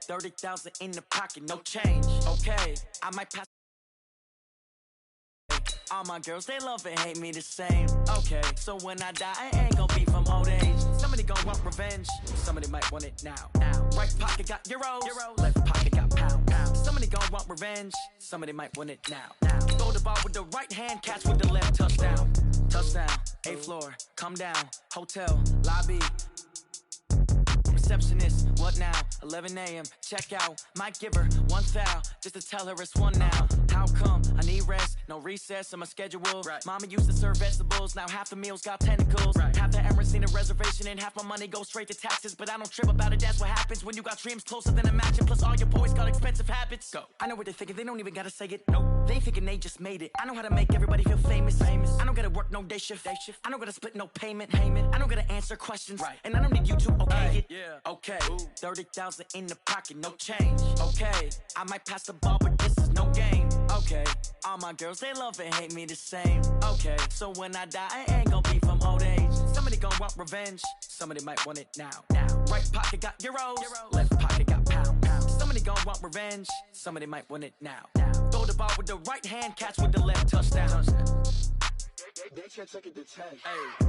30,000 in the pocket, no change. Okay, I might pass. All my girls, they love and hate me the same. Okay, so when I die, I ain't gonna be from old age. Somebody gon' want revenge, somebody might want it now. Right pocket got euros, left pocket got pounds. Somebody gon' want revenge, somebody might want it now. Throw the ball with the right hand, catch with the left, touchdown. Touchdown, 8th floor, come down, hotel, lobby. Receptionist, what now? 11 a.m. check out. Might give her one foul just to tell her it's one now. How come? I need rest, no recess in my schedule. Right. Mama used to serve vegetables, now half the meals got tentacles. Right. Half the Emirates need a reservation and half my money goes straight to taxes. But I don't trip about it, that's what happens when you got dreams closer than a match. And plus all your boys got expensive habits. Go. I know what they're thinking, they don't even gotta say it. Nope. They thinking they just made it. I know how to make everybody feel famous. I don't gotta work no day shift. I don't gotta split no payment. I don't gotta answer questions. Right. And I don't need you to okay it. Yeah. Okay, 30,000 in the pocket, no change. Okay, I might pass the ball, but this is no game. Okay, all my girls, they love and hate me the same. Okay, so when I die, I ain't gonna be from old age. Somebody gon' want revenge, somebody might want it now. Right pocket got euros, left pocket got pounds. Somebody gon' want revenge, somebody might want it now. Throw the ball with the right hand, catch with the left, touchdown. They can't take it to 10. Hey.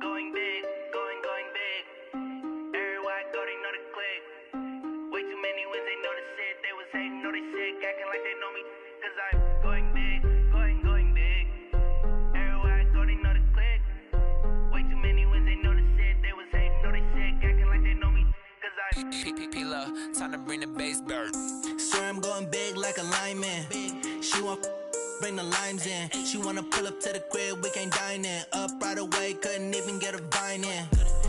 Going big, going big. Everywhere I go, they know the click. Way too many wins, they know the shit. They was hating, know they sick, acting like they know me. Cause I'm going big, going big. Everywhere I go, they know the click. Way too many wins, they know the shit. They was hating, know they sick, acting like they know me. Cause I'm P-P-P-Love, time to bring the bass bird. Swear I'm going big like a lineman. She want bring the limes in. She wanna pull up to the crib, we can't dine in. Up right away, couldn't even get a vine in.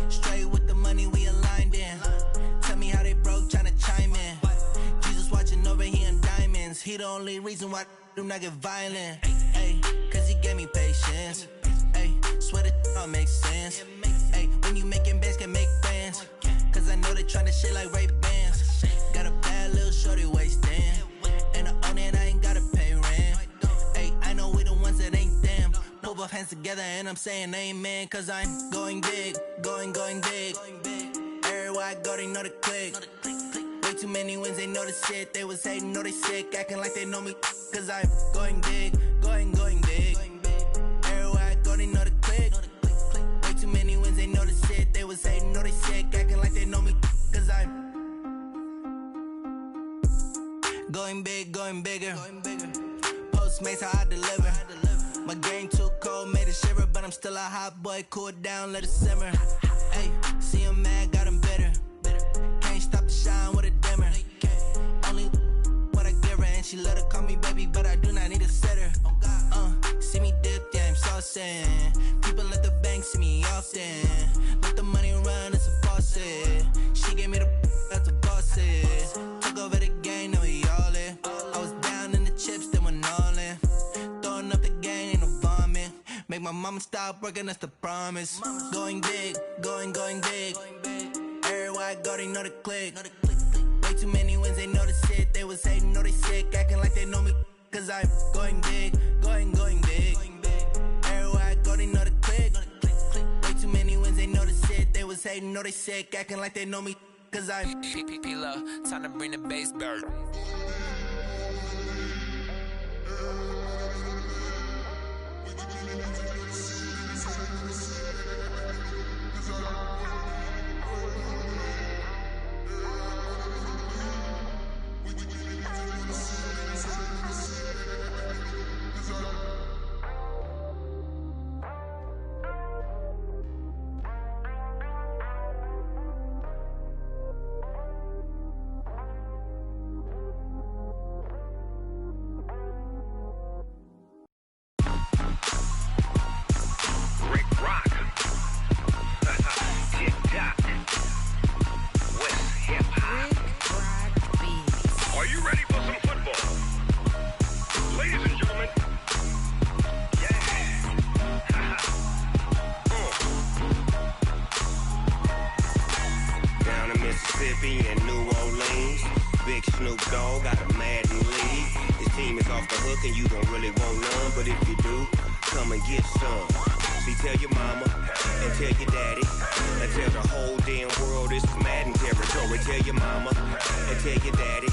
Straight with the money we aligned in. Tell me how they broke, tryna chime in. Jesus watching over, he in diamonds. He the only reason why I do not get violent. Ay, cause he gave me patience. Ay, swear that all makes sense. Ay, when you making bands, can make friends. Cause I know they tryna shit like Ray-Bans. Got a bad little shorty wasting. And I own it, I ain't gotta pay rent. Ay, I know we the ones that ain't them. Put both hands together and I'm saying amen. Cause I'm going big, going big. Everywhere I go, they know the click. Way too many wins, they know the shit. They was hating, know they sick, acting like they know me. Cause I'm going big, going big. Everywhere I go, they know the click. Way too many wins, they know the shit. They was hating, know they sick, acting like they know me. Cause I'm going big, going bigger. Postmates, how I deliver. My game too cold, made it shiver. But I'm still a hot boy, cool it down, let it simmer. Hey, see him mad, got him bitter. Can't stop the shine with a dimmer. Only what I give her, and she let her call me baby, but I do not need a sitter. See me dip, yeah, I'm saucing. People at the bank see me often. Let the money run, it's a faucet. She gave me the that's a boss is. Took over the game, now we all in. I was down in the chips, then went all in. Throwing up the game, ain't no vomit. Make my mama stop working, that's the promise. Going big, going big. Everywhere I go, they know the click. Way too many wins, they know the shit. They was hating, know they sick, acting like they know me. Cause I'm going big, going big. Everywhere I go, they know the click. Way too many wins, they know the shit. They was hating, know they sick, acting like they know me. Cause I'm P-P-P-Love, time to bring the bass bird. Mississippi and New Orleans. Big Snoop Dogg got a Madden lead. His team is off the hook and you don't really want none, but if you do, come and get some. See, tell your mama and tell your daddy and tell the whole damn world this is Madden territory. Tell your mama and tell your daddy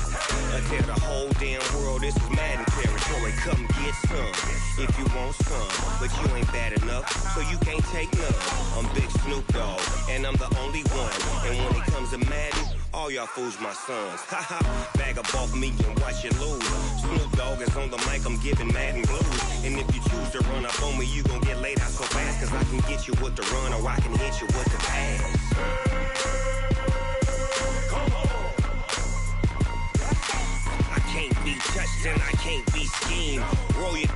and tell the whole damn world this is Madden territory. Come get some if you want some, but you ain't bad enough, so you can't take none. I'm Big Snoop Dogg and I'm the only one, and when it comes to Madden, all y'all fools my sons. Haha, bag up off me and watch you lose. Snoop Dogg is on the mic, I'm giving Madden blues. And if you choose to run up on me, you gon' get laid out so fast, cause I can get you with the run or I can hit you with the pass. Come on. I can't be touched and I can't be schemed. Roll you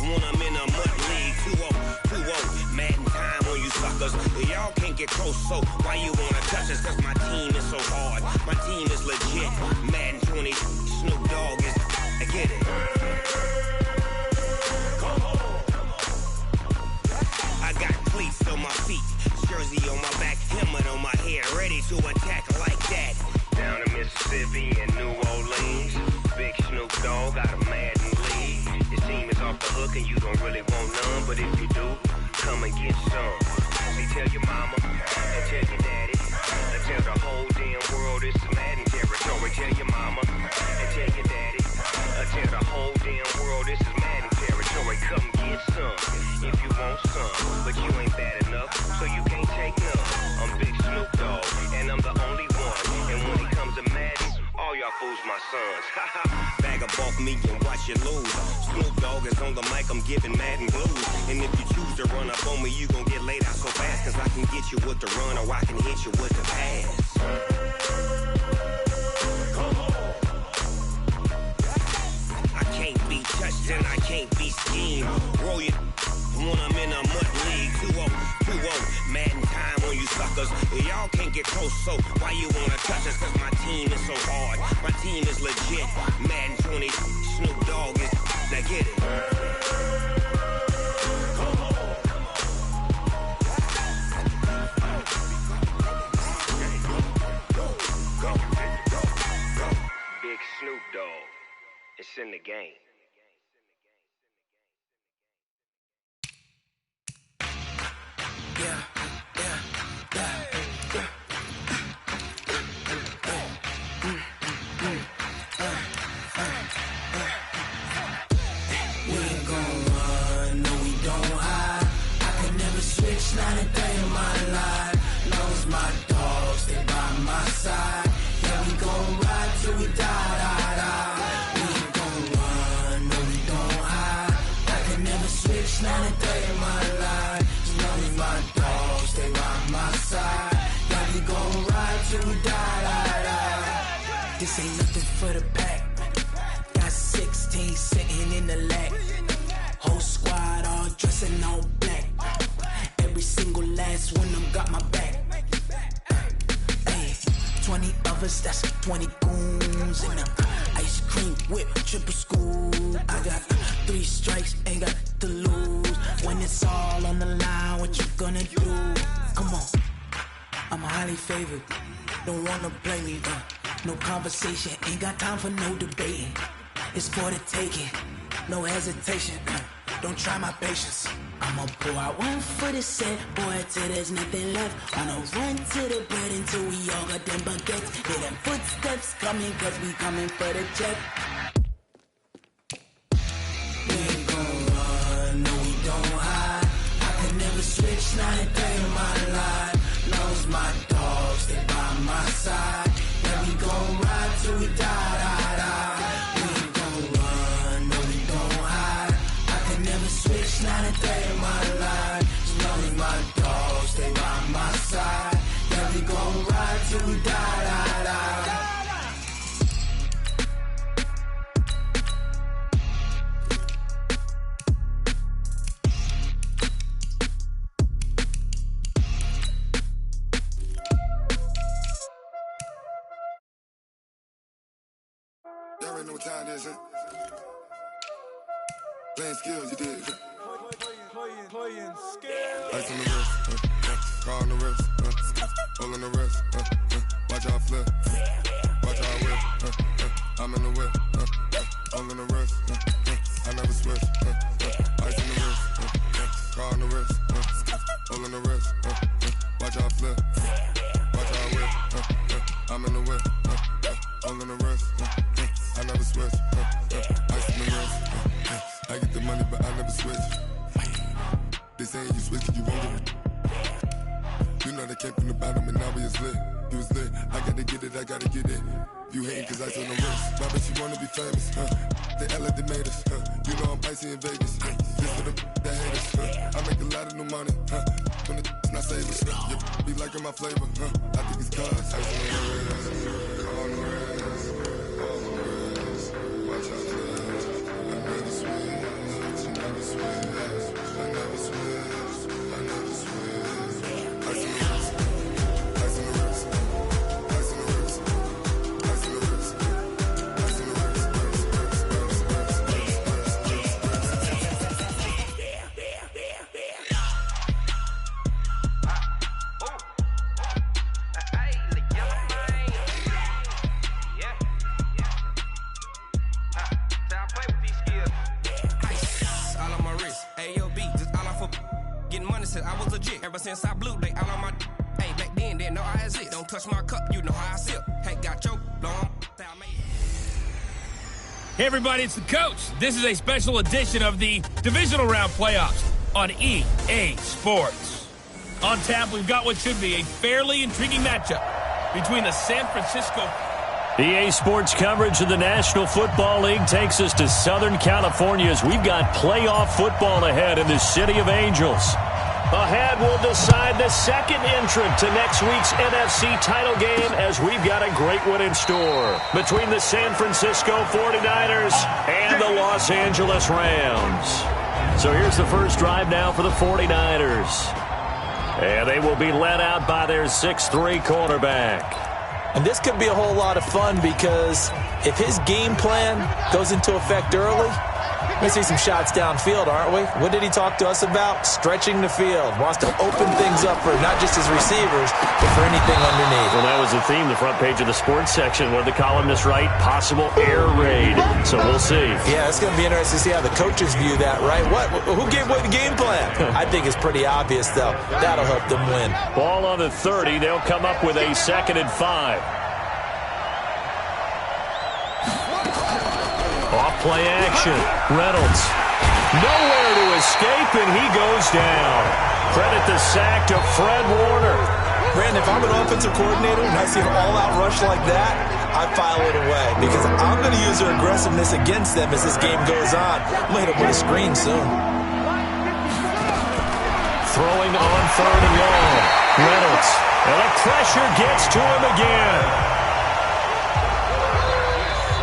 when I'm in a mud league. 2-0, Madden time on you suckers. Y'all can't get close, so why you wanna touch us? Cause my team is so hard, my team is legit. Madden 20, Snoop Dogg is, I get it. Come on. I got cleats on my feet, jersey on my back, helmet on my head, ready to attack like that. Down in Mississippi and New Orleans, Big Snoop Dogg got a Madden lead. His team is off the hook and you don't really want none, but if you do, come and get some. See, tell your mama and tell your daddy and tell the whole damn world this is Madden territory. Tell your mama and tell your daddy and tell the whole damn world this is Madden territory. Come get some if you want some, but you ain't bad enough, so you can't take none. I'm Big Snoop Dogg and I'm the only one, and when it comes to Madden, all y'all fools my sons. Haha, bag up off me and watch you lose. Snoop Dogg is on the mic, I'm giving Madden blues. And if you choose to run up on me, you gon' get laid out so fast, cause I can get you with the run or I can hit you with the pass. Come on. I can't be touched and I can't be schemed. Roll you when I'm in a mud league. 2-0, Madden time on you suckers. Y'all can't get close, so why you wanna touch us? Cause my team is so hard, my team is legit. Madden 20, Snoop Dogg is, now get it. Come on. Go. Big Snoop Dogg, it's in the game. Not a day in my life. Knows my dogs, they by my side. Yeah, we gon' ride till we die. We ain't gon' run, no, we don't hide. I can never switch, not a day in my life. Knows my dogs, they by my side. Yeah, we gon' ride till we die. This ain't nothing for the pack. Got 16 sitting in the lap. Whole squad all dressing all black. Every single last one of them got my back. Hey, 20 of us, that's 20 goons. And ice cream whip, triple scoop. I got 3 strikes, ain't got to lose. When it's all on the line, what you gonna do? Come on, I'm highly favored. Don't wanna play me, no conversation. Ain't got time for no debating. It's for the taking, no hesitation. Don't try my patience. I'ma pull out one for the set, boy, till there's nothing left. Wanna run to the bread until we all got them baguettes. Hear them footsteps coming, cause we coming for the check. We ain't gon' run, no, we don't hide. I can never switch, not a day in my life. Knows my dogs, they by my side. Yeah, we gon' ride till we die. We ain't gon' run, no, we don't hide. I can never switch, not a day in my life. Knows my dogs, they by my side. Yeah, we gon' ride till we die. Y'all already know what time it is, huh? Playing skills, you did. Playing skills. Ice on the wrist, car on the wrist, all on the wrist, watch Watch how I flip. Watch how I whip. I'm in the whip. All in the wrist. I never switch. Ice in the wrist. Car on the wrist. All in the wrist. Watch how I flip. Watch how I whip. I'm in the whip. All in the wrist. I never switch. Ice in the wrist. I get the money, but I never switch. They saying you switch, you won't get it. You know they came from the bottom and now we is lit. You was lit, I gotta get it, I gotta get it. You hating cause ice on the wrist. My bitch, you wanna be famous, They act like they made us, You know I'm icy in Vegas, This for the that hate us, I make a lot of new money, When the not save us, You be liking my flavor, I think it's cause ice on the wrist, on the wrist, on the wrist. Watch out, I never switch, I never switch, I never switch, I never switch. Ice on the wrist, ice on the wrist, ice on the wrist, ice on the wrist, ice on the wrist, all on my wrist, AOB, just all off of getting money since I was legit. Ever since I blew, they all on my. Hey, back then, didn't know I exist. Don't touch my cup, you know how I sip. Hey, got your long. Hey everybody, it's the coach. This is a special edition of the divisional round playoffs on EA Sports. On tap, we've got what should be a fairly intriguing matchup between the San Francisco... EA Sports coverage of the National Football League takes us to Southern California as we've got playoff football ahead in the City of Angels. Ahead, we'll decide the second entrant to next week's NFC title game as we've got a great one in store between the San Francisco 49ers and the Los Angeles Rams. So here's the first drive now for the 49ers. And they will be led out by their 6'3" quarterback. And this could be a whole lot of fun because if his game plan goes into effect early, we're going to see some shots downfield, aren't we? What did he talk to us about? Stretching the field. Wants to open things up for not just his receivers, but for anything underneath. Well, that was the theme, the front page of the sports section. What did the columnist write? Possible air raid. So we'll see. Yeah, it's going to be interesting to see how the coaches view that, right? Who gave away the game plan? I think it's pretty obvious, though. That'll help them win. Ball on the 30. They'll come up with a 2nd and 5. Off-play action. Reynolds. Nowhere to escape, and he goes down. Credit the sack to Fred Warner. Brandon, if I'm an offensive coordinator and I see an all-out rush like that, I file it away because I'm going to use their aggressiveness against them as this game goes on. I'm going to hit them with a screen soon. Throwing on 3rd and long. Reynolds. And the pressure gets to him again.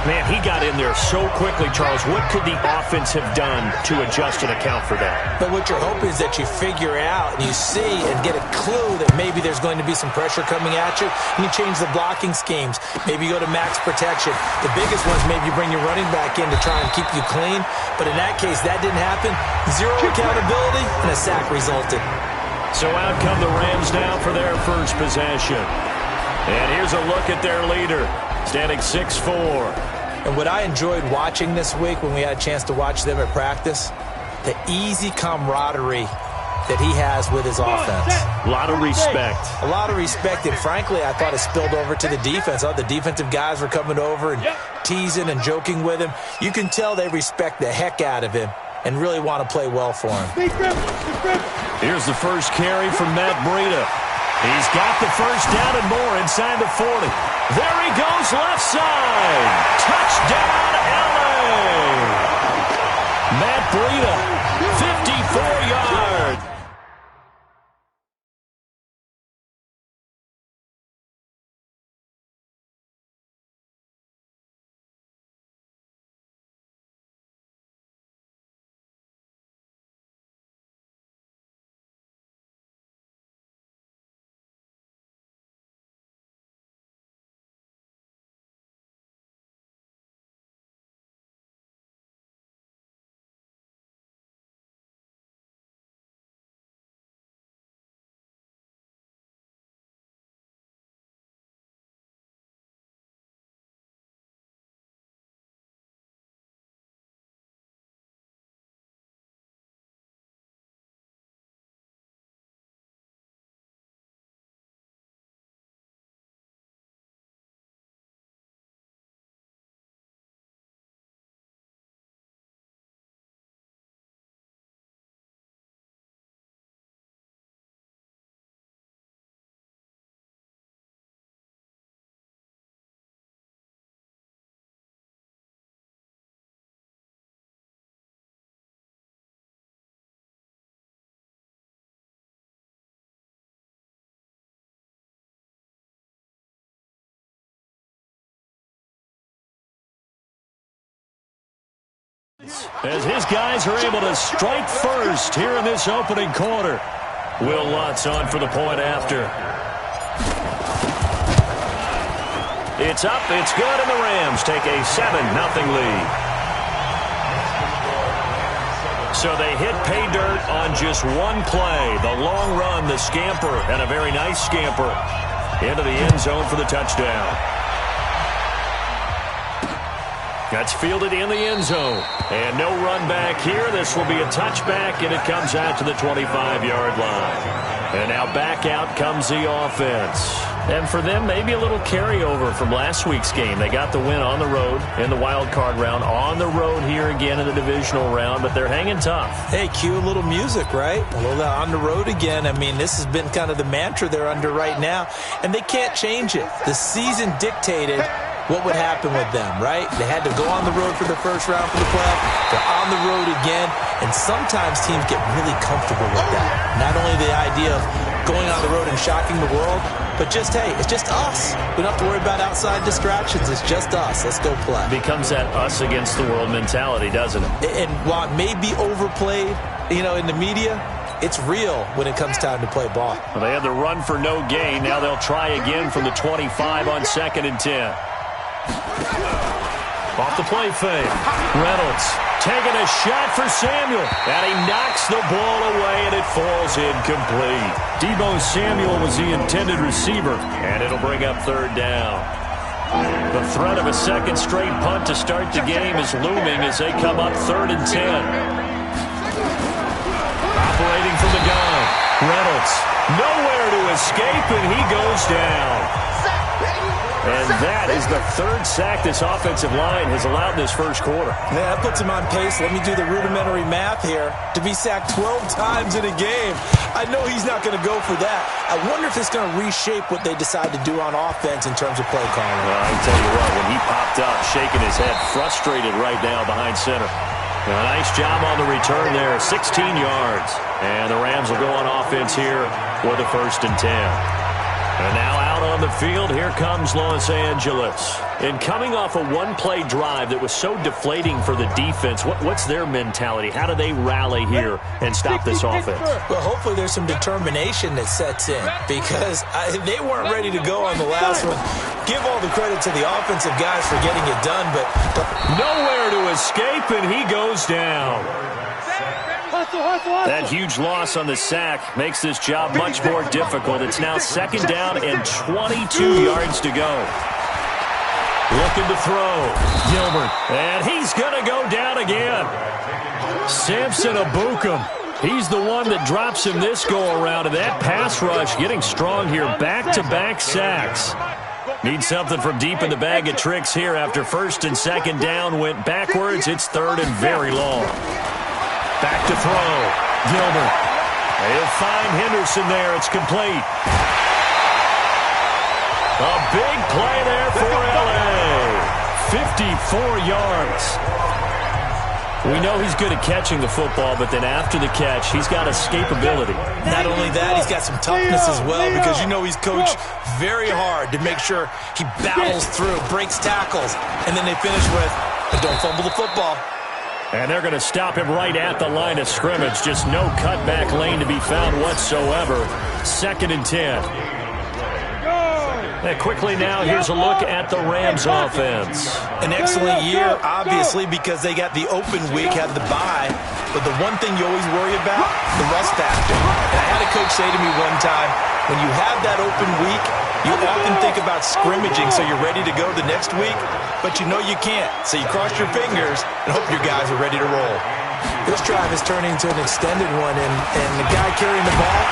Man, he got in there so quickly, Charles. What could the offense have done to adjust and account for that? But what you're hoping is that you figure out and you see and get a clue that maybe there's going to be some pressure coming at you, and you change the blocking schemes. Maybe you go to max protection. The biggest ones, maybe you bring your running back in to try and keep you clean. But in that case, that didn't happen. Zero accountability, and a sack resulted. So out come the Rams now for their first possession. And here's a look at their leader, standing 6'4". And what I enjoyed watching this week when we had a chance to watch them at practice, the easy camaraderie that he has with his offense. A lot of respect. A lot of respect, and frankly, I thought it spilled over to the defense. All the defensive guys were coming over and teasing and joking with him. You can tell they respect the heck out of him and really want to play well for him. Here's the first carry from Matt Breida. He's got the first down and more inside the 40. There he goes, left side. Touchdown, LA. Matt Breida, 54 yards. offense as his guys are able to strike first here in this opening quarter. Will Lutz on for the point after. It's up, it's good, and the Rams take a 7-0 lead. So they hit pay dirt on just one play. The long run, the scamper, and a very nice scamper into the end zone for the touchdown. That's fielded in the end zone. And no run back here. This will be a touchback, and it comes out to the 25-yard line. And now back out comes the offense. And for them, maybe a little carryover from last week's game. They got the win on the road in the wild card round, on the road here again in the divisional round, but they're hanging tough. Hey, cue a little music, right? A little on the road again. I mean, this has been kind of the mantra they're under right now, and they can't change it. The season dictated what would happen with them, right? They had to go on the road for the first round for the playoff. They're on the road again, and sometimes teams get really comfortable with that. Not only the idea of going on the road and shocking the world, but just, hey, it's just us. We don't have to worry about outside distractions. It's just us. Let's go play. It becomes that us against the world mentality, doesn't it? And while it may be overplayed, in the media, it's real when it comes time to play ball. Well, they had the run for no gain. Now they'll try again from the 25 on 2nd and 10. Off the play fake. Reynolds taking a shot for Samuel. And he knocks the ball away, and it falls incomplete. Deebo Samuel was the intended receiver, and it'll bring up 3rd down. The threat of a second straight punt to start the game is looming as they come up 3rd and 10. Operating from the gun. Reynolds nowhere to escape, and he goes down. And that is the 3rd sack this offensive line has allowed in this first quarter. Yeah, that puts him on pace. Let me do the rudimentary math here. To be sacked 12 times in a game, I know he's not going to go for that. I wonder if it's going to reshape what they decide to do on offense in terms of play calling. Well, I can tell you what, when he popped up, shaking his head, frustrated right now behind center. A nice job on the return there, 16 yards. And the Rams will go on offense here for the 1st and 10. And now out on the field, here comes Los Angeles. And coming off a one-play drive that was so deflating for the defense, what's their mentality? How do they rally here and stop this offense? Well, hopefully there's some determination that sets in because they weren't ready to go on the last one. Give all the credit to the offensive guys for getting it done, but nowhere to escape, and he goes down. That huge loss on the sack makes this job much more difficult. It's now 2nd down and 22 yards to go. Looking to throw. Gilbert. And he's going to go down again. Samson Abukum. He's the one that drops him this go-around. And that pass rush getting strong here. Back-to-back sacks. Need something from deep in the bag of tricks here after 1st and 2nd down. Went backwards. It's 3rd and very long. Back to throw. Gilbert. They'll find Henderson there. It's complete. A big play there for L.A. 54 yards. We know he's good at catching the football, but then after the catch, he's got escapability. Not only that, he's got some toughness as well because he's coached very hard to make sure he battles through, breaks tackles, and then they finish with, don't fumble the football. And they're going to stop him right at the line of scrimmage. Just no cutback lane to be found whatsoever. 2nd and 10. And quickly now, here's a look at the Rams offense. An excellent year, obviously, because they got the open week, had the bye. But the one thing you always worry about, the rust factor. And I had a coach say to me one time, when you have that open week, you often think about scrimmaging so you're ready to go the next week, but you know you can't. So you cross your fingers and hope your guys are ready to roll. This drive is turning into an extended one, and the guy carrying the ball,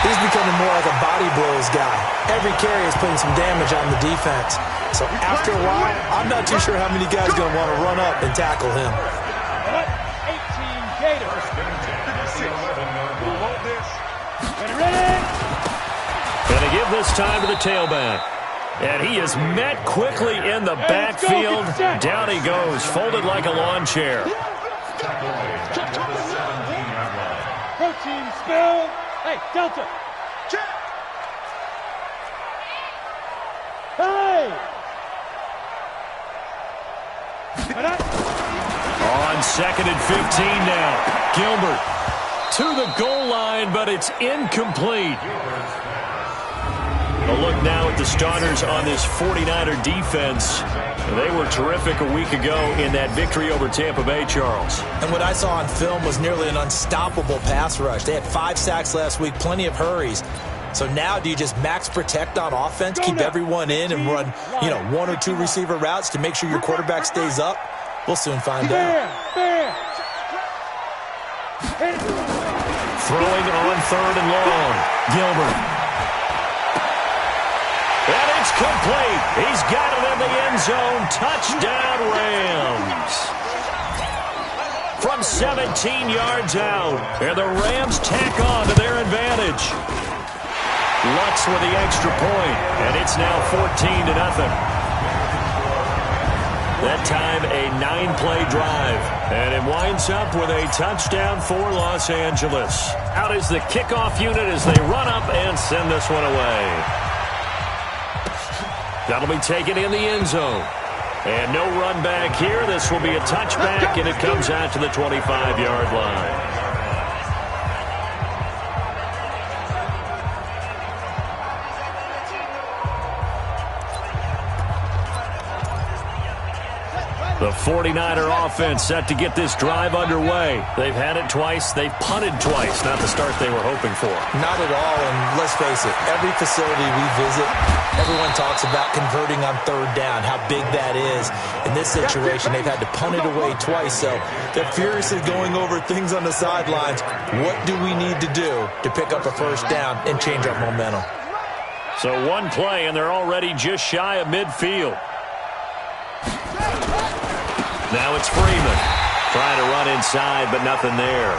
he's becoming more like a body blows guy. Every carry is putting some damage on the defense. So after a while, I'm not too sure how many guys are going to want to run up and tackle him. 18 Gators. Going to give this time to the tailback. And he is met quickly in the backfield. Down he goes, folded like a lawn chair. Protein spill. Hey, Delta. Check. Hey. On 2nd and 15 now. Gilbert to the goal line, but it's incomplete. A look now at the starters on this 49er defense. They were terrific a week ago in that victory over Tampa Bay, Charles. And what I saw on film was nearly an unstoppable pass rush. They had 5 sacks last week, plenty of hurries. So now do you just max protect on offense, keep everyone in and run, 1 or 2 receiver routes to make sure your quarterback stays up? We'll soon find out. Throwing on 3rd and long. Gilbert. And it's complete. He's got it in the end zone. Touchdown, Rams. From 17 yards out. And the Rams tack on to their advantage. Lutz with the extra point. And it's now 14-0. That time, a 9-play drive. And it winds up with a touchdown for Los Angeles. Out is the kickoff unit as they run up and send this one away. That'll be taken in the end zone. And no run back here. This will be a touchback, and it comes out to the 25-yard line. The 49er offense set to get this drive underway. They've had it twice. They've punted twice. Not the start they were hoping for. Not at all, and let's face it, every facility we visit, everyone talks about converting on 3rd down, how big that is. In this situation, they've had to punt it away twice, so they're furiously going over things on the sidelines. What do we need to do to pick up a 1st down and change our momentum? So 1 play, and they're already just shy of midfield. Now it's Freeman trying to run inside, but nothing there.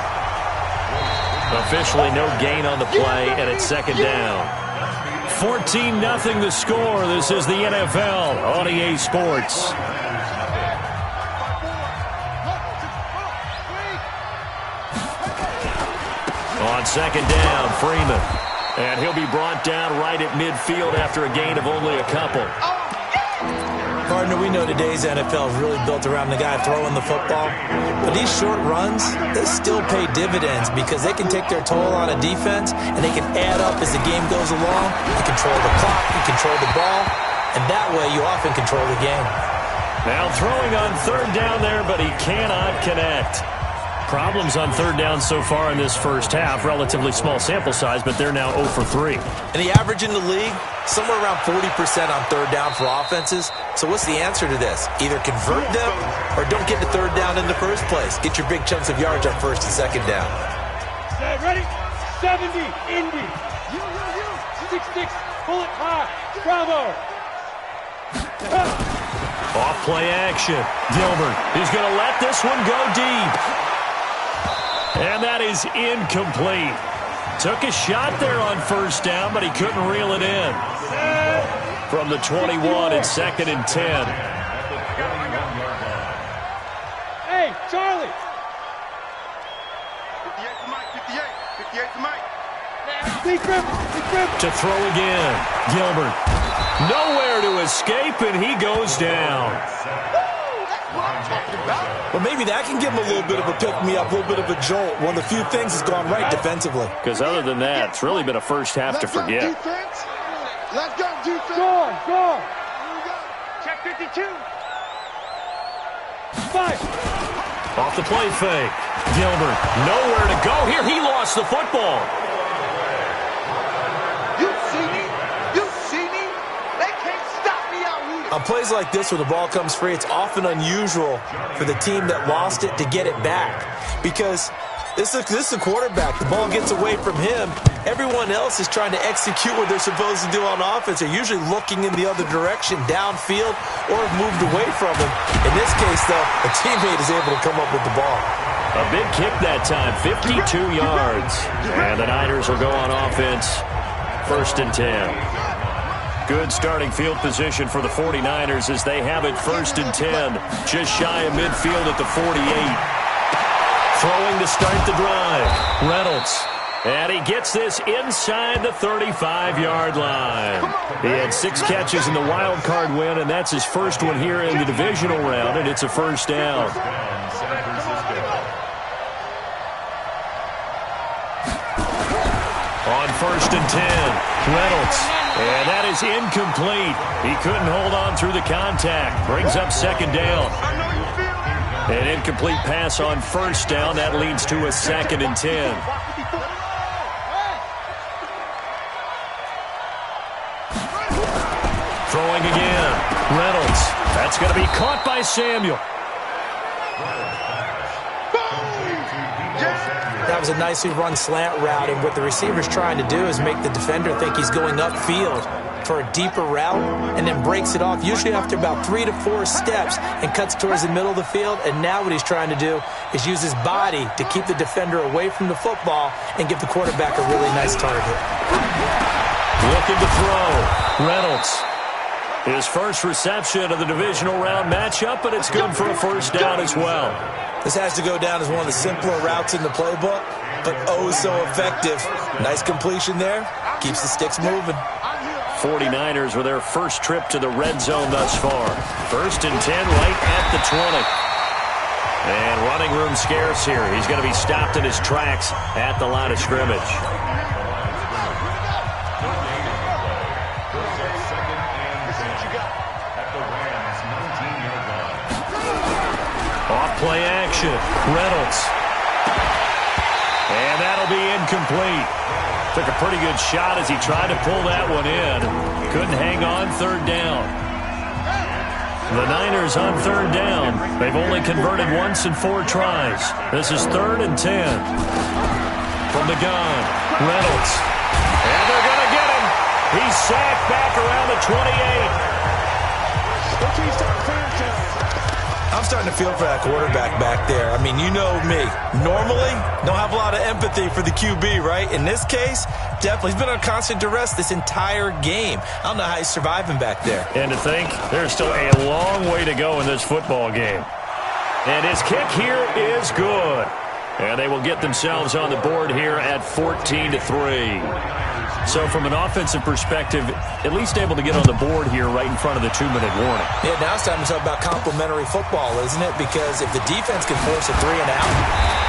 Officially no gain on the play, and it's 2nd down. 14-0 the score. This is the NFL on EA Sports. On 2nd down, Freeman. And he'll be brought down right at midfield after a gain of only a couple. Partner, we know today's NFL is really built around the guy throwing the football. But these short runs, they still pay dividends because they can take their toll on a defense and they can add up as the game goes along. You control the clock, you control the ball, and that way you often control the game. Now throwing on 3rd down there, but he cannot connect. Problems on 3rd down so far in this first half. Relatively small sample size, but they're now 0 for 3. And the average in the league, somewhere around 40% on 3rd down for offenses. So what's the answer to this? Either convert them or don't get to 3rd down in the first place. Get your big chunks of yards on 1st and 2nd down. Ready? 70, Indy. 6-6, pull it high. Bravo. Off play action. Gilbert is going to let this one go deep. And that is incomplete. Took a shot there on 1st down, but he couldn't reel it in. From the 21, it's 2nd and 10. Hey, Charlie. 58 to Mike, 58 to Mike. Big grip. To throw again. Gilbert. Nowhere to escape, and he goes down. Well, maybe that can give him a little bit of a pick-me-up, a little bit of a jolt. One of the few things that's gone right defensively. Because other than that, it's really been a first half to forget. Let's go, defense. Score. Check 52. 5. Off the play fake. Gilbert, nowhere to go here. He lost the football. You see me? They can't stop me out here. On plays like this where the ball comes free, it's often unusual for the team that lost it to get it back. Because this is a quarterback. The ball gets away from him. Everyone else is trying to execute what they're supposed to do on offense. They're usually looking in the other direction, downfield, or have moved away from him. In this case, though, a teammate is able to come up with the ball. A big kick that time, 52 yards. And the Niners will go on offense, 1st and 10. Good starting field position for the 49ers as they have it 1st and 10. Just shy of midfield at the 48. Throwing to start the drive. Reynolds. And he gets this inside the 35-yard line. He had 6 catches in the wild card win, and that's his first one here in the divisional round, and it's a 1st down. 1st and 10. Reynolds. And that is incomplete. He couldn't hold on through the contact. Brings up 2nd down. An incomplete pass on 1st down. That leads to a 2nd and 10. Throwing again. Reynolds. That's going to be caught by Samuel. That was a nicely run slant route, and what the receiver's trying to do is make the defender think he's going upfield for a deeper route, and then breaks it off, usually after about 3 to 4 steps, and cuts towards the middle of the field. And now what he's trying to do is use his body to keep the defender away from the football and give the quarterback a really nice target. Looking to throw. Reynolds. His first reception of the divisional round matchup, but it's good for a 1st down as well. This has to go down as one of the simpler routes in the playbook, but oh so effective. Nice completion there. Keeps the sticks moving. 49ers with their first trip to the red zone thus far. 1st and 10 right at the 20. And running room scarce here. He's going to be stopped in his tracks at the line of scrimmage. Off-play action. Reynolds. And that'll be incomplete. Took a pretty good shot as he tried to pull that one in. Couldn't hang on 3rd down. The Niners on 3rd down. They've only converted once in 4 tries. This is 3rd and 10. From the gun, Reynolds. And they're going to get him. He's sacked back around the 28. I'm starting to feel for that quarterback back there. I mean, you know me. Normally, don't have a lot of empathy for the QB, right? In this case, definitely. He's been on constant duress this entire game. I don't know how he's surviving back there. And to think, there's still a long way to go in this football game. And his kick here is good. And they will get themselves on the board here at 14-3. So from an offensive perspective, at least able to get on the board here right in front of the 2-minute warning. Yeah, now it's time to talk about complementary football, isn't it? Because if the defense can force a 3 and out,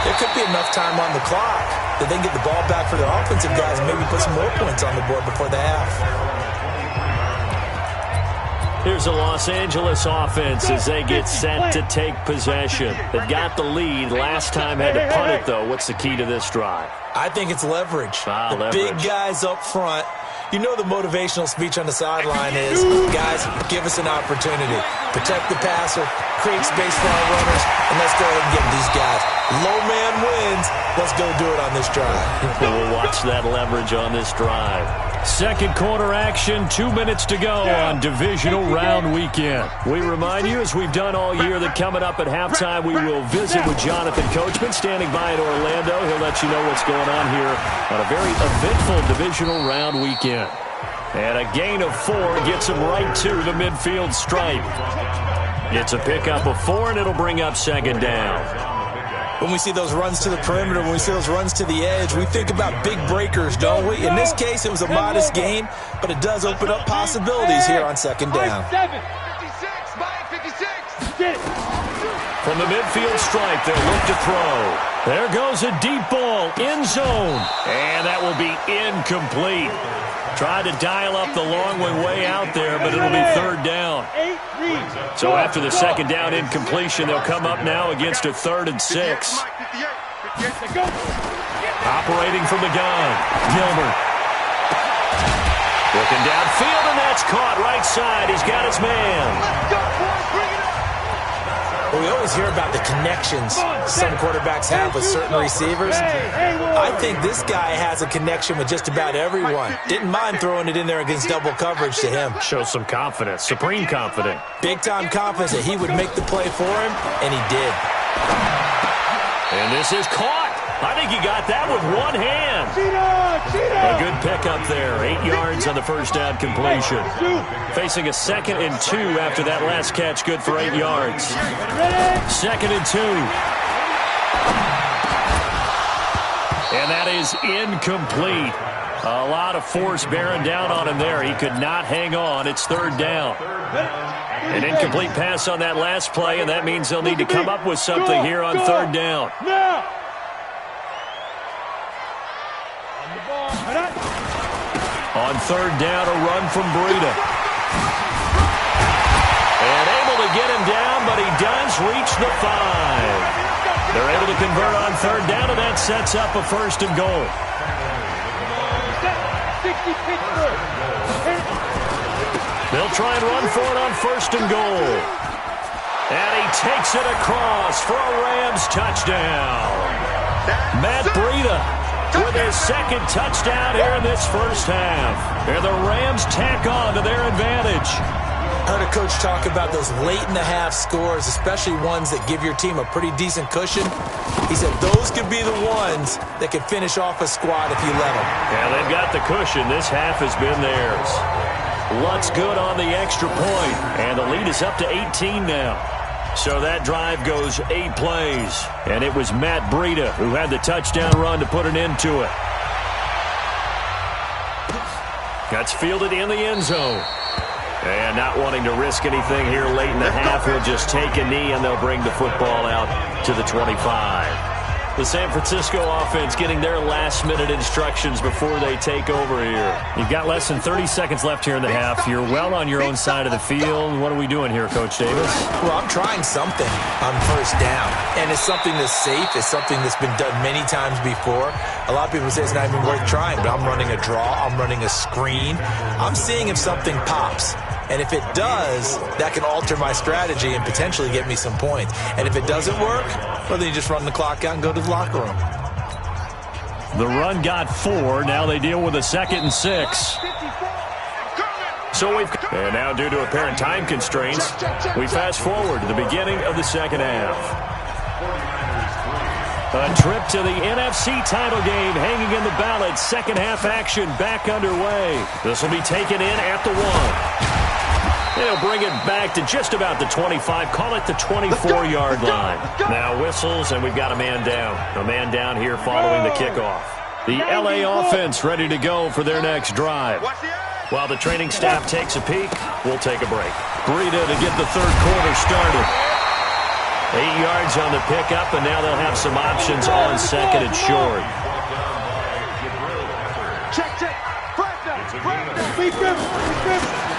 there could be enough time on the clock that they can get the ball back for their offensive guys and maybe put some more points on the board before the half. Here's the Los Angeles offense as they get set to take possession. They've got the lead. Last time had to punt it, though. What's the key to this drive? I think it's leverage. Leverage. Big guys up front. You know the motivational speech on the sideline is, guys, give us an opportunity. Protect the passer, create space for our runners, and let's go ahead and get these guys. Low man wins. Let's go do it on this drive. We'll watch that leverage on this drive. Second quarter action, 2 minutes to go on divisional round weekend. We remind you, as we've done all year, that coming up at halftime, we will visit with Jonathan Coachman, standing by in Orlando. He'll let you know what's going on here on a very eventful divisional round weekend. And a gain of 4 gets him right to the midfield stripe. It's a pickup of 4, and it'll bring up 2nd down. When we see those runs to the perimeter, when we see those runs to the edge, we think about big breakers, don't we? In this case, it was a modest gain, but it does open up possibilities here on 2nd down. 56, 56. From the midfield stripe, they'll look to throw. There goes a deep ball, end zone, and that will be incomplete. Tried to dial up the long one way out there, but it'll be 3rd down. So after the 2nd down incompletion, they'll come up now against a 3rd and 6. Operating from the gun, Gilbert. Looking downfield, and that's caught right side. He's got his man. Well, we always hear about the connections some quarterbacks have with certain receivers. I think this guy has a connection with just about everyone. Didn't mind throwing it in there against double coverage to him. Shows some confidence, supreme confidence. Big-time confidence that he would make the play for him, and he did. And this is caught. I think he got that with one hand. A good pickup there. 8 yards on the first down completion. Facing a 2nd and 2 after that last catch. Good for 8 yards. 2nd and 2. And that is incomplete. A lot of force bearing down on him there. He could not hang on. It's 3rd down. An incomplete pass on that last play, and that means they'll need to come up with something here on 3rd down. On third down, a run from Breida. And able to get him down, but he does reach the 5. They're able to convert on third down, and that sets up a first and goal. They'll try and run for it on first and goal. And he takes it across for a Rams touchdown. Matt Breida with his second touchdown here in this first half. And the Rams tack on to their advantage. I heard a coach talk about those late-in-the-half scores, especially ones that give your team a pretty decent cushion. He said those could be the ones that can finish off a squad if you let them. Yeah, they've got the cushion. This half has been theirs. Lutz good on the extra point, and the lead is up to 18 now. So that drive goes 8 plays, and it was Matt Breida who had the touchdown run to put an end to it. That's fielded in the end zone. And not wanting to risk anything here late in the half, he'll just take a knee, and they'll bring the football out to the 25. The San Francisco offense getting their last-minute instructions before they take over here. You've got less than 30 seconds left here in the half. You're well on your own side of the field. What are we doing here, Coach Davis? Well, I'm trying something on first down, and it's something that's safe. It's something that's been done many times before. A lot of people say it's not even worth trying, but I'm running a draw. I'm running a screen. I'm seeing if something pops. And if it does, that can alter my strategy and potentially get me some points. And if it doesn't work, well, then you just run the clock out and go to the locker room. The run got 4. Now they deal with a 2nd and 6. And now due to apparent time constraints, we fast forward to the beginning of the second half. A trip to the NFC title game hanging in the balance. Second half action back underway. This will be taken in at the 1. They'll bring it back to just about the 25. Call it the 24-yard line. Now whistles, and we've got a man down. A man down here following the kickoff. The LA offense ready to go for their next drive. While the training staff takes a peek, we'll take a break. Breida to get the third quarter started. 8 yards on the pickup, and now they'll have some options on second and short.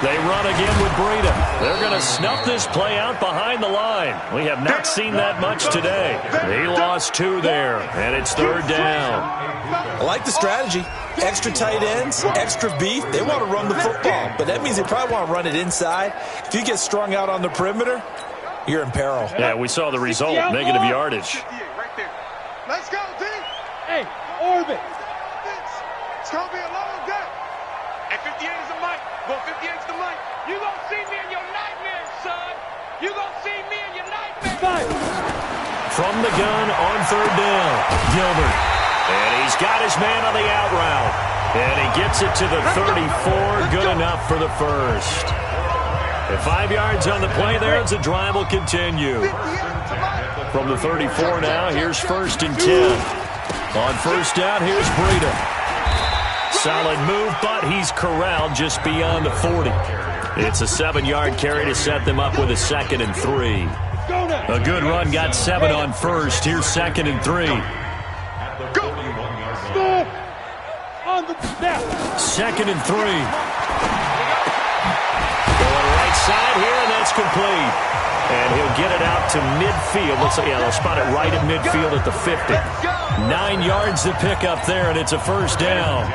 They run again with Breida. They're going to snuff this play out behind the line. We have not seen that much today. He lost 2 there, and it's third down. I like the strategy. Extra tight ends, extra beef. They want to run the football, but that means they probably want to run it inside. If you get strung out on the perimeter, you're in peril. Yeah, we saw the result, negative yardage. Let's go, D. Hey, orbit. It's going to be a long day. And 58 is a mic. Well, 58 is the mic. You going to see me in your nightmares, son. You going to see me in your nightmares. From the gun on third down, Gilbert. And he's got his man on the out route. And he gets it to the 34. Good enough for the first. And 5 yards on the play there as the drive will continue. From the 34 now, here's 1st and 10. On first down, here's Breida. Solid move, but he's corralled just beyond the 40. It's a 7-yard carry to set them up with a 2nd and 3. A good run got 7 on first. Here's 2nd and 3. 2nd and 3. Going right side here, and that's complete. And he'll get it out to midfield. Looks like, yeah, they'll spot it right at midfield at the 50. 9 yards to pick up there, and it's a first down.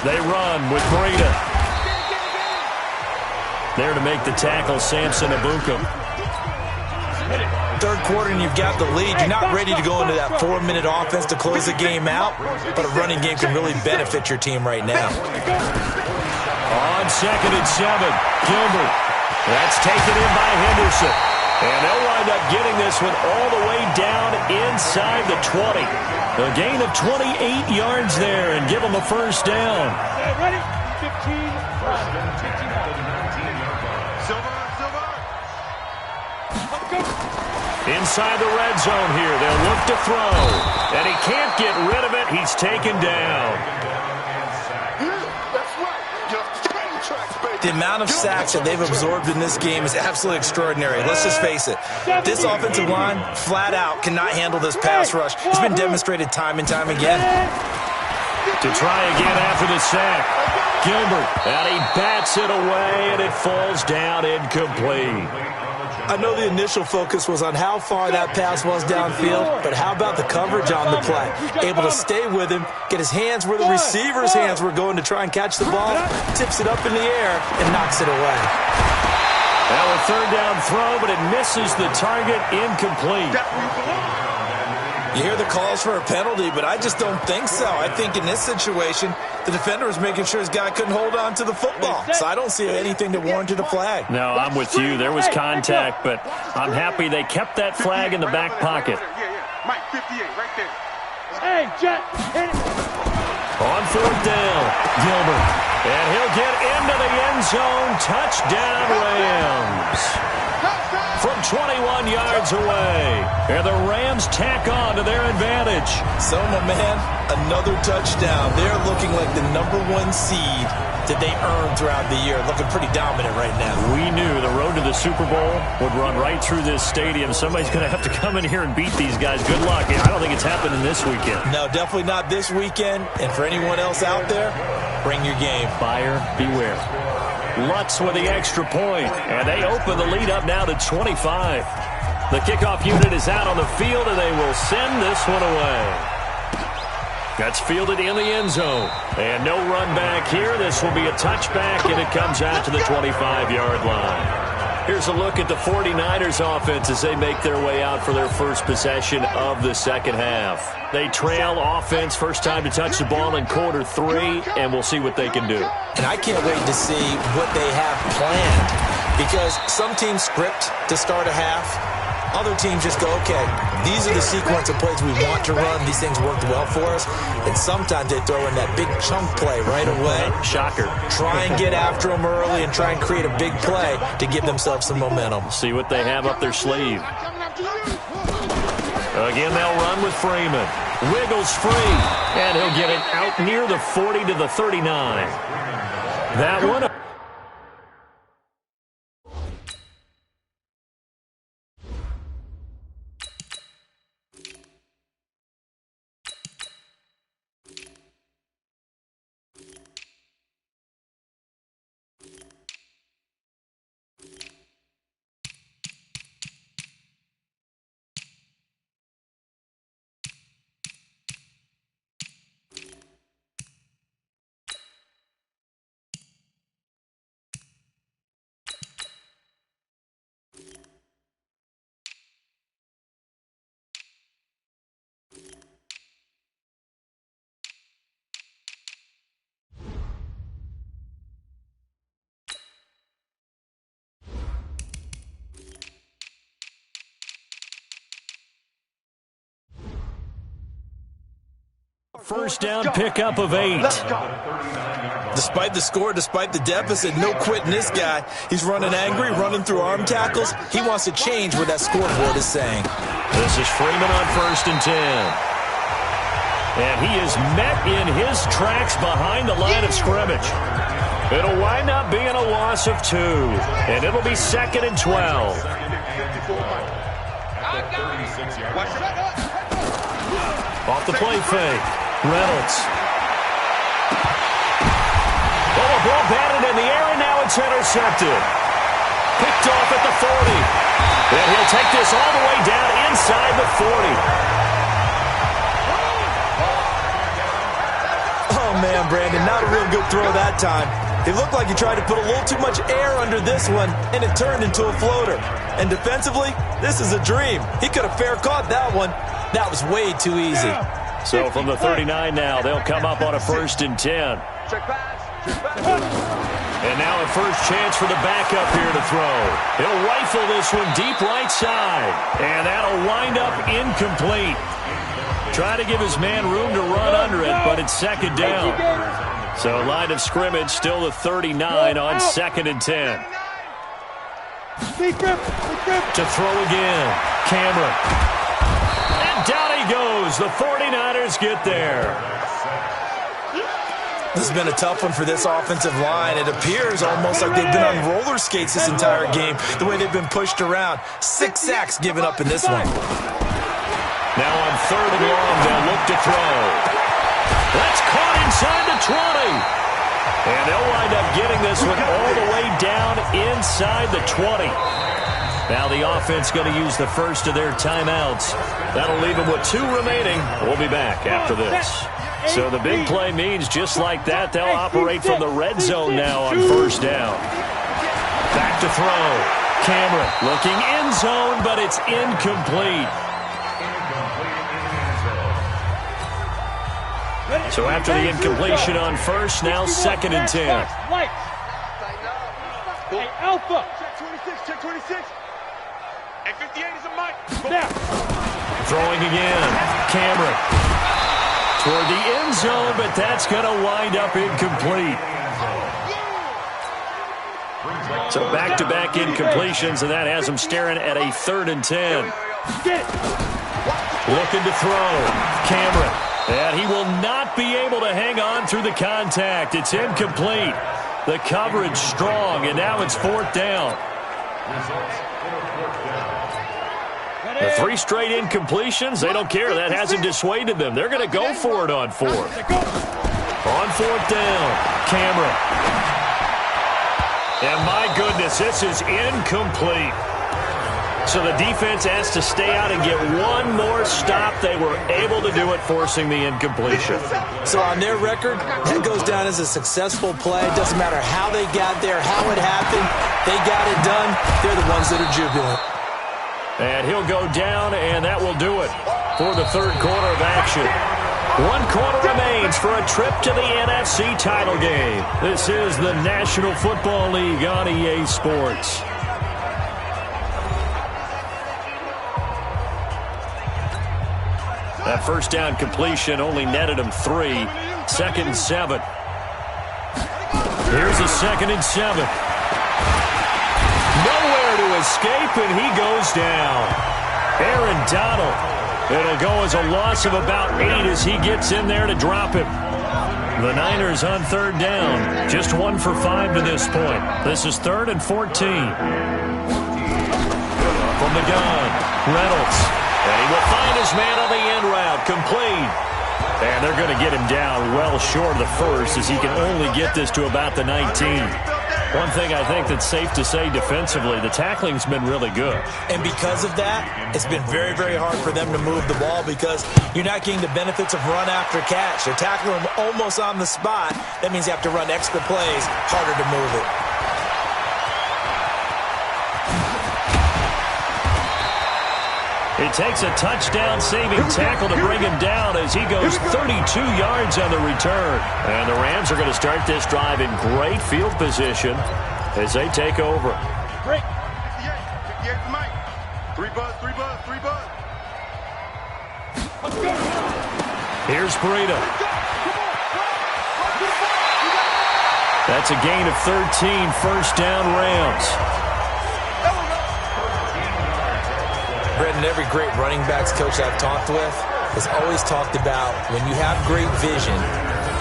They run with Breida. There to make the tackle, Samson Abuka. Third quarter and you've got the lead. You're not ready to go into that 4-minute offense to close the game out, but a running game can really benefit your team right now. On 2nd and 7, Gilbert. That's taken in by Henderson. And they'll wind up getting this one all the way down inside the 20. A gain of 28 yards there and give them a first down. Ready? 15. Inside the red zone here, they'll look to throw. And he can't get rid of it. He's taken down. The amount of sacks that they've absorbed in this game is absolutely extraordinary. Let's just face it. This offensive line, flat out, cannot handle this pass rush. It's been demonstrated time and time again. To try again after the sack. Gilbert, and he bats it away, and it falls down incomplete. I know the initial focus was on how far that pass was downfield, but how about the coverage on the play? Able to stay with him, get his hands where the receiver's hands were going to try and catch the ball, tips it up in the air, and knocks it away. Now a third down throw, but it misses the target, incomplete. You hear the calls for a penalty, but I just don't think so. I think in this situation, the defender was making sure his guy couldn't hold on to the football. So I don't see anything that warranted a flag. No, I'm with you. There was contact, but I'm happy they kept that flag in the back pocket. Mike, 58, right there. Hey, Jet, hit it. On fourth down, Gilbert. And he'll get into the end zone. Touchdown, Rams. From 21 yards away. And the Rams tack on to their advantage. So, my man, another touchdown. They're looking like the #1 seed that they earned throughout the year. Looking pretty dominant right now. We knew the road to the Super Bowl would run right through this stadium. Somebody's going to have to come in here and beat these guys. Good luck. I don't think it's happening this weekend. No, definitely not this weekend. And for anyone else out there, bring your game. Buyer beware. Lutz with the extra point, and they open the lead up now to 25. The kickoff unit is out on the field, and they will send this one away. That's fielded in the end zone. And no run back here. This will be a touchback, and it comes out to the 25-yard line. Here's a look at the 49ers offense as they make their way out for their first possession of the second half. They trail offense, first time to touch the ball in quarter 3, and we'll see what they can do. And I can't wait to see what they have planned, because some teams script to start a half. Other teams just go, okay, these are the sequence of plays we want to run. These things worked well for us. And sometimes they throw in that big chunk play right away. Shocker. Try and get after them early and try and create a big play to give themselves some momentum. See what they have up their sleeve. Again, they'll run with Freeman. Wiggles free. And he'll get it out near the 40 to the 39. That one. First down pickup of 8. Despite the score, despite the deficit, no quitting this guy. He's running angry, running through arm tackles. He wants to change what that scoreboard is saying. This is Freeman on 1st and 10. And he is met in his tracks behind the line of scrimmage. It'll wind up being a loss of 2. And it'll be 2nd and 12. Off the play fake. Reynolds. Oh, a ball batted in the air, and now it's intercepted. Picked off at the 40. And he'll take this all the way down inside the 40. Oh, man, Brandon, not a real good throw that time. It looked like he tried to put a little too much air under this one, and it turned into a floater. And defensively, this is a dream. He could have fair caught that one. That was way too easy. So from the 39 now, they'll come up on a 1st and 10. And now a first chance for the backup here to throw. He'll rifle this one deep right side. And that'll wind up incomplete. Trying to give his man room to run under it, but it's 2nd down. So line of scrimmage still the 39 on 2nd and 10. To throw again. Cameron. And down he goes. The 49ers get there. This has been a tough one for this offensive line. It appears almost like they've been on roller skates this entire game, the way they've been pushed around. 6 sacks given up in this one. Now on 3rd and long, they'll look to throw. That's caught inside the 20. And they'll wind up getting this one all the way down inside the 20. Now the offense going to use the first of their timeouts. That'll leave them with 2 remaining. We'll be back after this. So the big play means just like that, they'll operate from the red zone now on 1st down. Back to throw. Cameron looking end zone, but it's incomplete. So after the incompletion on 1st, now 2nd and 10. Hey, Alpha. Check 26. Hey, 58 is a mic. Now. Throwing again. Cameron. Toward the end zone, but that's going to wind up incomplete. So back-to-back incompletions, and that has them staring at a 3rd and 10. Looking to throw. Cameron. And he will not be able to hang on through the contact. It's incomplete. The coverage strong, and now it's 4th down. The 3 straight incompletions, they don't care. That hasn't dissuaded them. They're going to go for it on 4th. On 4th down, Cameron. And my goodness, this is incomplete. So the defense has to stay out and get one more stop. They were able to do it, forcing the incompletion. So on their record, that goes down as a successful play. It doesn't matter how they got there, how it happened. They got it done. They're the ones that are jubilant. And he'll go down, and that will do it for the 3rd quarter of action. 1 quarter remains for a trip to the NFC title game. This is the National Football League on EA Sports. That 1st down completion only netted him 3. 2nd and 7. Here's a 2nd and 7. Nowhere to escape, and he goes down. Aaron Donald. It'll go as a loss of about 8 as he gets in there to drop him. The Niners on 3rd down. Just 1 for 5 to this point. This is 3rd and 14. From the gun, Reynolds. And he will find his man on the end route, complete. And they're going to get him down well short of the 1st as he can only get this to about the 19. One thing I think that's safe to say defensively, the tackling's been really good. And because of that, it's been very, very hard for them to move the ball because you're not getting the benefits of run after catch. They're tackling them almost on the spot. That means you have to run extra plays, harder to move it. It takes a touchdown-saving tackle to bring him down as he goes 32 yards on the return. And the Rams are going to start this drive in great field position as they take over. Break. 58 to Mike. 3 buzz. Let's go. Here's Breida. That's a gain of 13, 1st down Rams. Brendan, every great running backs coach I've talked with has always talked about when you have great vision,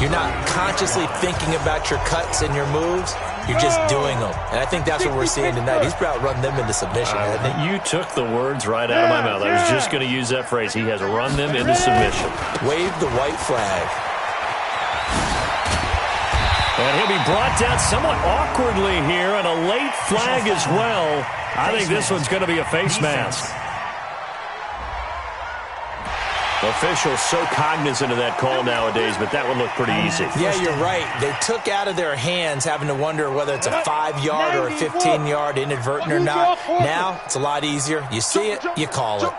you're not consciously thinking about your cuts and your moves, you're just doing them. And I think that's what we're seeing tonight. He's about run them into submission, hasn't he? You took the words right out of my mouth. I was just going to use that phrase. He has run them into submission. Wave the white flag. And he'll be brought down somewhat awkwardly here, and a late flag as well. I think this one's going to be a face mask. Officials so cognizant of that call nowadays, but that would look pretty easy. Yeah, you're right. They took out of their hands having to wonder whether it's a 5-yard or a 15-yard inadvertent or not. Now, it's a lot easier. You see it, you call it. On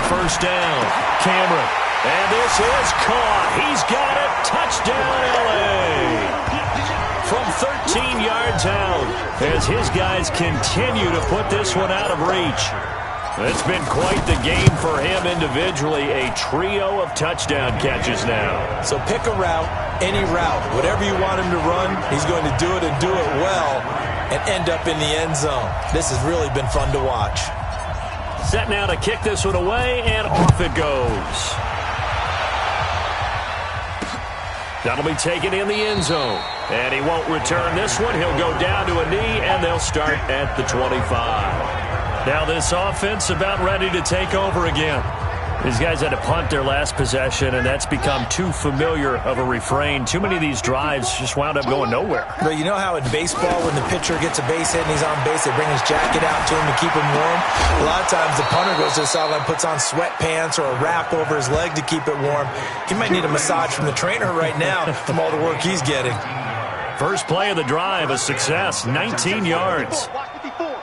1st down, Cameron. And this is caught. He's got it. Touchdown, L.A. From 13 yards out as his guys continue to put this one out of reach. It's been quite the game for him individually. A trio of touchdown catches now. So pick a route, any route. Whatever you want him to run, he's going to do it and do it well and end up in the end zone. This has really been fun to watch. Set now to kick this one away, and off it goes. That'll be taken in the end zone. And he won't return this one. He'll go down to a knee, and they'll start at the 25. Now this offense about ready to take over again. These guys had to punt their last possession, and that's become too familiar of a refrain. Too many of these drives just wound up going nowhere. But you know how in baseball, when the pitcher gets a base hit and he's on base, they bring his jacket out to him to keep him warm? A lot of times the punter goes to the sideline, puts on sweatpants or a wrap over his leg to keep it warm. He might need a massage from the trainer right now from all the work he's getting. First play of the drive, a success, 19 yards.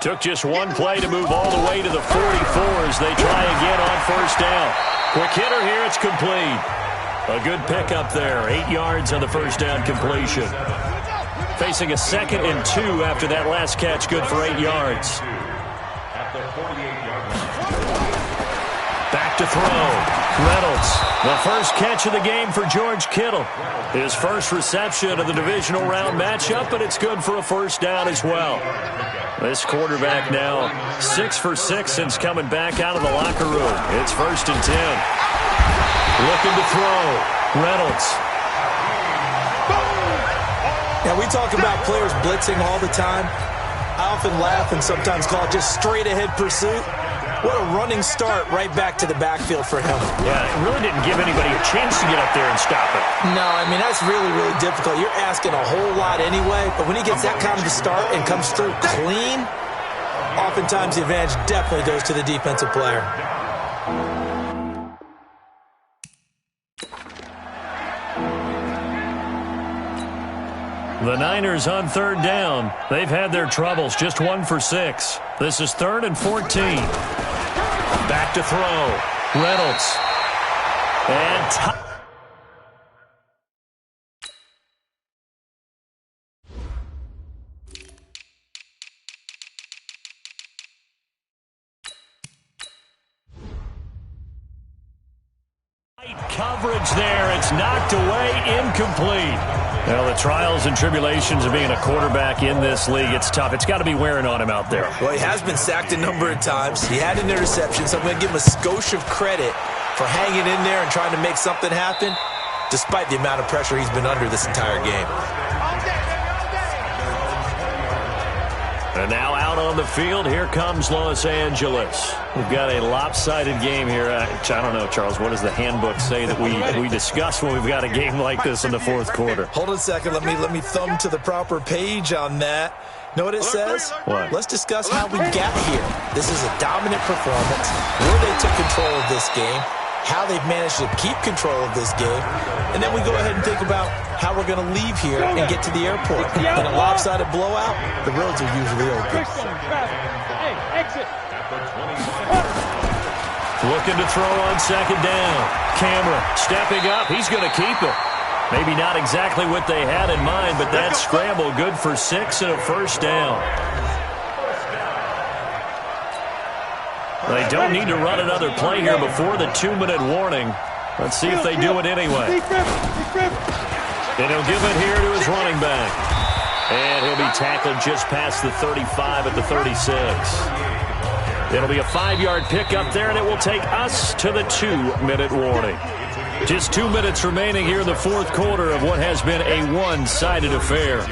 Took just one play to move all the way to the 44 as they try again on first down. Quick hitter here, it's complete. A good pickup there, 8 yards on the first down completion. Facing a 2nd and 2 after that last catch, good for 8 yards. Back to throw. Reynolds, the first catch of the game for George Kittle. His first reception of the divisional round matchup, but it's good for a first down as well. This quarterback now 6 for 6 since coming back out of the locker room. It's 1st and 10. Looking to throw. Reynolds. Now, we talk about players blitzing all the time. I often laugh and sometimes call it just straight-ahead pursuit. What a running start right back to the backfield for him. Yeah, it really didn't give anybody a chance to get up there and stop it. No, I mean, that's really, really difficult. You're asking a whole lot anyway, but when he gets that kind of a start and comes through clean, oftentimes the advantage definitely goes to the defensive player. The Niners on 3rd down. They've had their troubles, just 1 for 6. This is 3rd and 14. Back to throw. Reynolds. And coverage there. It's knocked away, incomplete. Well, the trials and tribulations of being a quarterback in this league, it's tough. It's got to be wearing on him out there. Well, he has been sacked a number of times. He had an interception, so I'm going to give him a skosh of credit for hanging in there and trying to make something happen, despite the amount of pressure he's been under this entire game. And now out on the field, here comes Los Angeles. We've got a lopsided game here. I don't know, Charles, what does the handbook say that we discuss when we've got a game like this in the 4th quarter? Hold on a second. Let me thumb to the proper page on that. Know what it says? What? Let's discuss how we got here. This is a dominant performance, where they took control of this game, how they've managed to keep control of this game, and then we go ahead and think about how we're going to leave here and get to the airport. In a lopsided blowout, the roads are usually open. Looking to throw on 2nd down. Camera stepping up. He's going to keep it. Maybe not exactly what they had in mind, but that scramble good for 6 and a first down. They don't need to run another play here before the 2-minute warning. Let's see if they do it anyway. And he'll give it here to his running back. And he'll be tackled just past the 35 at the 36. It'll be a 5-yard pickup there, and it will take us to the 2-minute warning. Just 2 minutes remaining here in the 4th quarter of what has been a one-sided affair.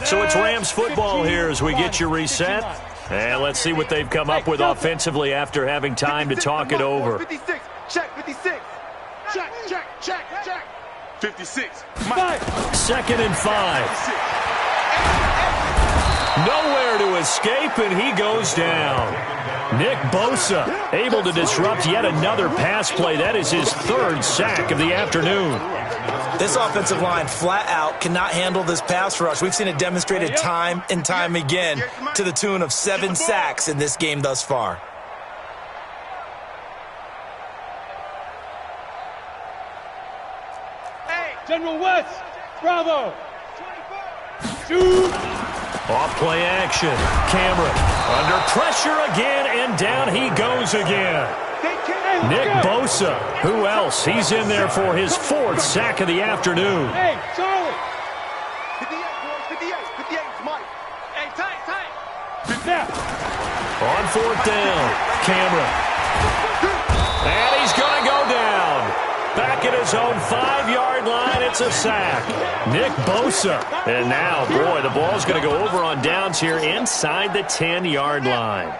So it's Rams football here as we get you reset. And let's see what they've come up with offensively after having time to talk it over. 56, check, 56. Check, check, check, check. 56. 2nd and 5. Nowhere to escape, and he goes down. Nick Bosa able to disrupt yet another pass play. That is his 3rd sack of the afternoon. This offensive line flat out cannot handle this pass rush. We've seen it demonstrated time and time again to the tune of 7 sacks in this game thus far. Hey, General West, bravo. Shoot. Off play action. Camera under pressure again, and down he goes again. Nick Bosa. Who else? He's in there for his 4th sack of the afternoon. Hey, Charlie. 58, boys, 58, 58, Mike. Hey, tight. On 4th down. Cameron. And he's going to go down. Back at his own 5-yard line, it's a sack. Nick Bosa. And now, boy, the ball's going to go over on downs here inside the 10-yard line.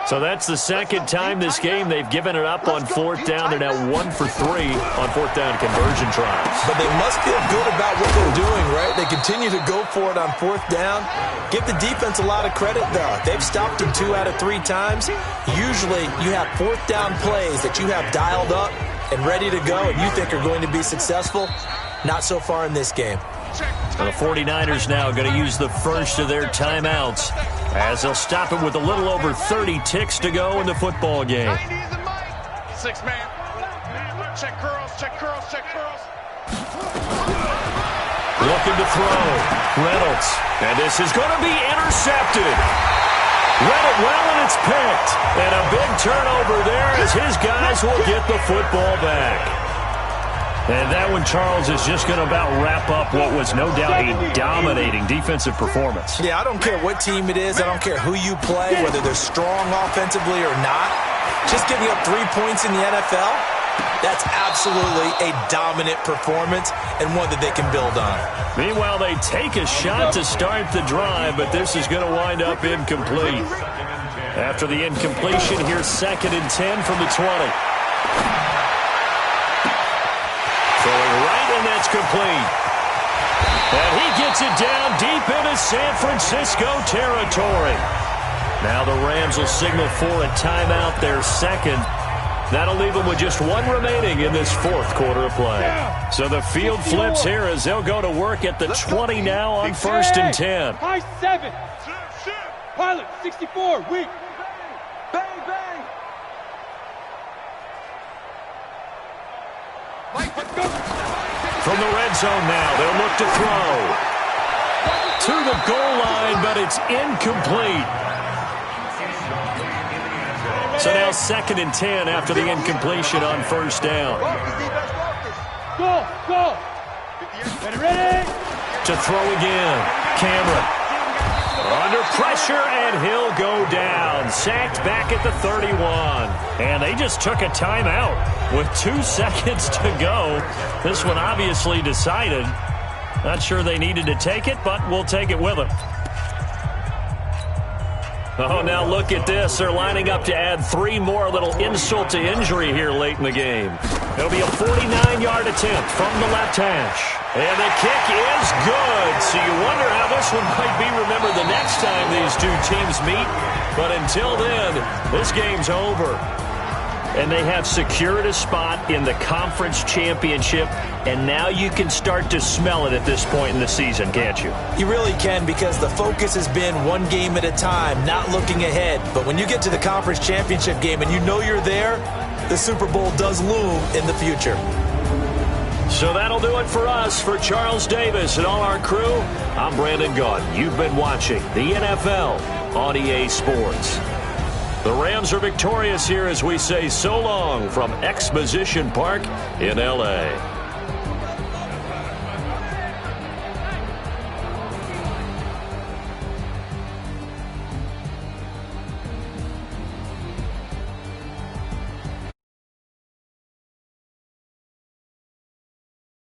So that's the second time this game they've given it up on 4th down. They're now 1 for 3 on 4th down conversion tries. But they must feel good about what they're doing, right? They continue to go for it on 4th down. Give the defense a lot of credit, though. They've stopped them 2 out of 3 times. Usually you have 4th down plays that you have dialed up and ready to go and you think are going to be successful. Not so far in this game. So the 49ers now going to use the first of their timeouts as they'll stop it with a little over 30 ticks to go in the football game. 6-man. Check curls, check curls, check curls. Looking to throw. Reynolds. And this is going to be intercepted. Read it well, and it's picked. And a big turnover there as his guys will get the football back. And that one, Charles, is just going to about wrap up what was no doubt a dominating defensive performance. Yeah, I don't care what team it is. I don't care who you play, whether they're strong offensively or not. Just giving up 3 points in the NFL, that's absolutely a dominant performance and one that they can build on. Meanwhile, they take a shot to start the drive, but this is going to wind up incomplete. After the incompletion, here's 2nd and 10 from the 20. Throwing right, and that's complete. And he gets it down deep into San Francisco territory. Now the Rams will signal for a timeout, their second. That'll leave them with just 1 remaining in this 4th quarter of play. So the field flips here as they'll go to work at the 20 now on 1st and 10. High 7. Pilot 64. Weak. Bang, bang. From the red zone now, they'll look to throw. To the goal line, but it's incomplete. So now 2nd and 10 after the incompletion on 1st down. Go, go. Ready? To throw again. Cameron. Under pressure, and he'll go down. Sacked back at the 31. And they just took a timeout with 2 seconds to go. This one obviously decided. Not sure they needed to take it, but we'll take it with them. Oh, now look at this. They're lining up to add 3 more, little insult to injury here late in the game. It'll be a 49-yard attempt from the left hash. And the kick is good. So you wonder how this one might be remembered the next time these 2 teams meet. But until then, this game's over. And they have secured a spot in the conference championship. And now you can start to smell it at this point in the season, can't you? You really can, because the focus has been 1 game at a time, not looking ahead. But when you get to the conference championship game and you know you're there, the Super Bowl does loom in the future. So that'll do it for us. For Charles Davis and all our crew, I'm Brandon Gaudin. You've been watching the NFL on EA Sports. The Rams are victorious here as we say so long from Exposition Park in L.A.